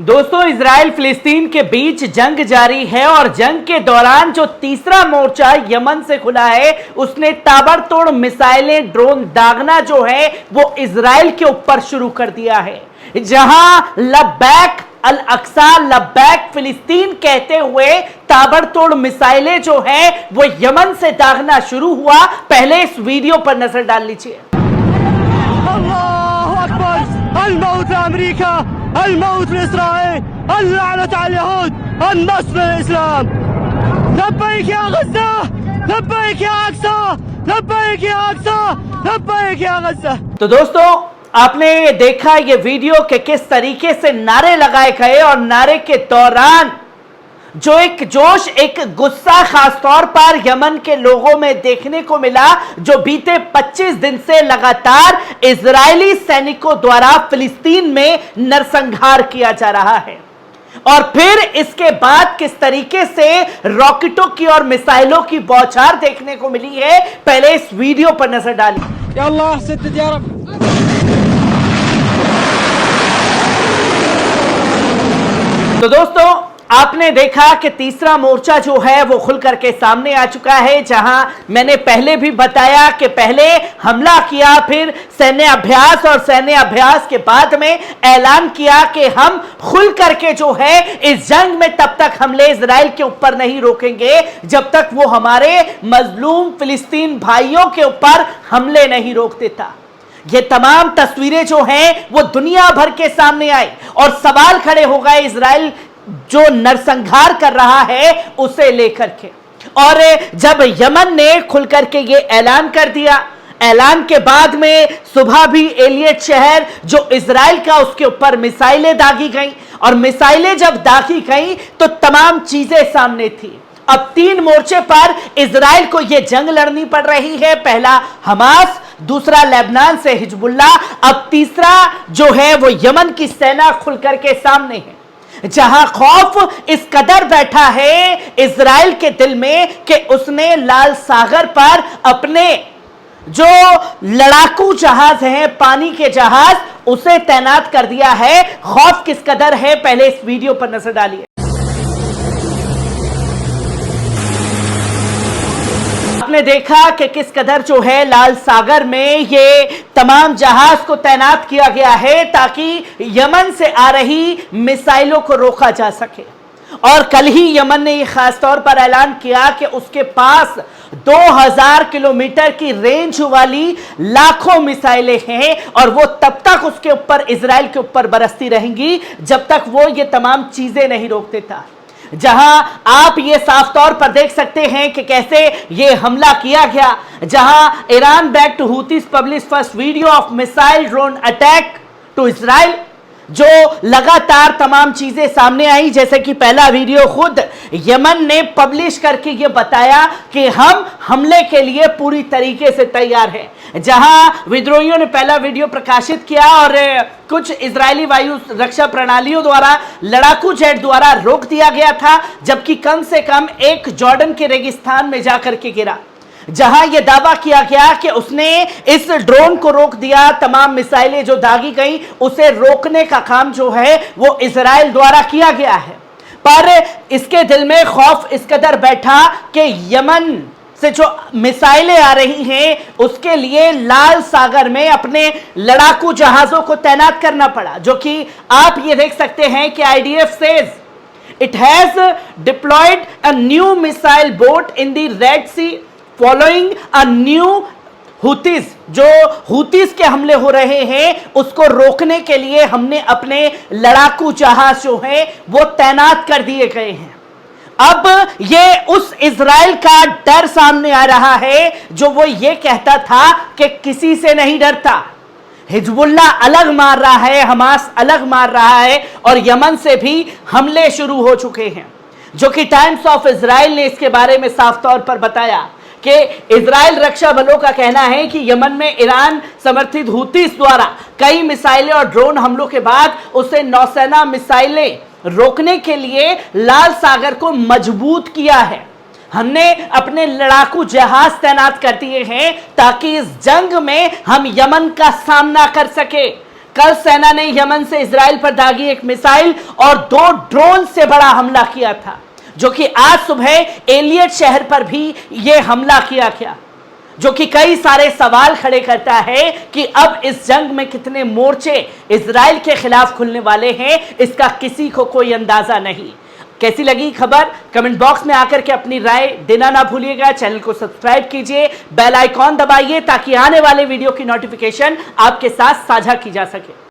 दोस्तों, इजराइल फिलिस्तीन के बीच जंग जारी है और जंग के दौरान जो तीसरा मोर्चा यमन से खुला है उसने ताबड़तोड़ मिसाइलें, ड्रोन दागना जो है वो इजराइल के ऊपर शुरू कर दिया है। जहां लब्बैक अल अक्सा, लब्बैक फिलिस्तीन कहते हुए ताबड़तोड़ मिसाइलें जो है वो यमन से दागना शुरू हुआ। पहले इस वीडियो पर नजर डाल लीजिए। अल्लाहु अकबर, अल-मौत अमेरिका, अल-मौत इस्राइल, अल-लअनत अल यहूद, अन-नस्र इस्लाम। लब्बैक या गज़ा, लब्बैक या अक्सा, लब्बैक या अक्सा, लब्बैक या गज़ा। तो दोस्तों, आपने देखा ये वीडियो कि किस तरीके से नारे लगाए गए और नारे के दौरान जो एक जोश, एक गुस्सा खास तौर पर यमन के लोगों में देखने को मिला, जो बीते 25 दिन से लगातार इजरायली सैनिकों द्वारा फिलिस्तीन में नरसंहार किया जा रहा है। और फिर इसके बाद किस तरीके से रॉकेटों की और मिसाइलों की बौछार देखने को मिली है, पहले इस वीडियो पर नजर डालिए। या अल्लाह सद्दद या रब। तो दोस्तों, आपने देखा कि तीसरा मोर्चा जो है वो खुल करके सामने आ चुका है। जहां मैंने पहले भी बताया कि पहले हमला किया, फिर सैन्य अभ्यास और सैन्य अभ्यास के बाद में ऐलान किया कि हम खुल करके जो है इस जंग में तब तक हमले इजराइल के ऊपर नहीं रोकेंगे जब तक वो हमारे मजलूम फिलिस्तीन भाइयों के ऊपर हमले नहीं रोक देता। ये तमाम तस्वीरें जो हैं वो दुनिया भर के सामने आई और सवाल खड़े हो गए इजराइल जो नरसंहार कर रहा है उसे लेकर के। और जब यमन ने खुल करके ये ऐलान कर दिया, ऐलान के बाद में सुबह भी एलियट शहर जो इजराइल का, उसके ऊपर मिसाइलें दागी गई और मिसाइलें जब दागी गई तो तमाम चीजें सामने थी। अब 3 मोर्चे पर इजराइल को यह जंग लड़नी पड़ रही है। पहला हमास, दूसरा लेबनान से हिजबुल्लाह, अब तीसरा जो है वो यमन की सेना खुल करके सामने है। जहां खौफ इस कदर बैठा है इजराइल के दिल में कि उसने लाल सागर पर अपने जो लड़ाकू जहाज हैं, पानी के जहाज, उसे तैनात कर दिया है। खौफ किस कदर है, पहले इस वीडियो पर नजर डालिए। आपने देखा कि किस कदर जो है लाल सागर में ये तमाम जहाज को तैनात किया गया है ताकि यमन से आ रही मिसाइलों को रोका जा सके। और कल ही यमन ने यह खास तौर पर ऐलान किया कि उसके पास 2000 किलोमीटर की रेंज वाली लाखों मिसाइलें हैं और वो तब तक उसके ऊपर, इजराइल के ऊपर बरसती रहेंगी जब तक वो ये तमाम चीजें नहीं रोक देता। जहां आप ये साफ तौर पर देख सकते हैं कि कैसे ये हमला किया गया, जहां Iran backed Houthis publish first video of missile drone attack to Israel, जो लगातार तमाम चीजें सामने आई। जैसे कि पहला वीडियो खुद यमन ने पब्लिश करके ये बताया कि हम हमले के लिए पूरी तरीके से तैयार हैं। जहां विद्रोहियों ने पहला वीडियो प्रकाशित किया और कुछ इजरायली वायु रक्षा प्रणालियों द्वारा, लड़ाकू जेट द्वारा रोक दिया गया था, जबकि कम से कम एक जॉर्डन के रेगिस्तान में जाकर के गिरा, जहां यह दावा किया गया कि उसने इस ड्रोन को रोक दिया। तमाम मिसाइलें जो दागी गई उसे रोकने का काम जो है वो इजराइल द्वारा किया गया है। पर इसके दिल में खौफ इस कदर बैठा कि यमन से जो मिसाइलें आ रही हैं उसके लिए लाल सागर में अपने लड़ाकू जहाजों को तैनात करना पड़ा, जो कि आप ये देख सकते हैं कि IDF says it has deployed a new missile boat in the red sea following a new Houthis. जो हूतीज के हमले हो रहे हैं उसको रोकने के लिए हमने अपने लड़ाकू जहाज जो है वो तैनात कर दिए गए हैं। अब ये उस इजराइल का डर सामने आ रहा है जो वो ये कहता था कि किसी से नहीं डरता। हिजबुल्लाह अलग मार रहा है, हमास अलग मार रहा है और यमन से भी हमले शुरू हो चुके हैं, जो कि टाइम्स ऑफ इजराइल ने इसके बारे में साफ तौर पर बताया कि इजराइल रक्षा बलों का कहना है कि यमन में ईरान समर्थित हूतीस द्वारा कई मिसाइलें और ड्रोन हमलों के बाद उसे नौसेना मिसाइलें रोकने के लिए लाल सागर को मजबूत किया है। हमने अपने लड़ाकू जहाज तैनात कर दिए हैं ताकि इस जंग में हम यमन का सामना कर सके। कल सेना ने यमन से इजराइल पर दागी एक मिसाइल और 2 ड्रोन से बड़ा हमला किया था, जो कि आज सुबह एलियट शहर पर भी यह हमला किया गया, जो कि कई सारे सवाल खड़े करता है कि अब इस जंग में कितने मोर्चे इजराइल के खिलाफ खुलने वाले हैं, इसका किसी को कोई अंदाजा नहीं। कैसी लगी खबर? कमेंट बॉक्स में आकर के अपनी राय देना ना भूलिएगा। चैनल को सब्सक्राइब कीजिए, बेल आइकॉन दबाइए ताकि आने वाले वीडियो की नोटिफिकेशन आपके साथ साझा की जा सके।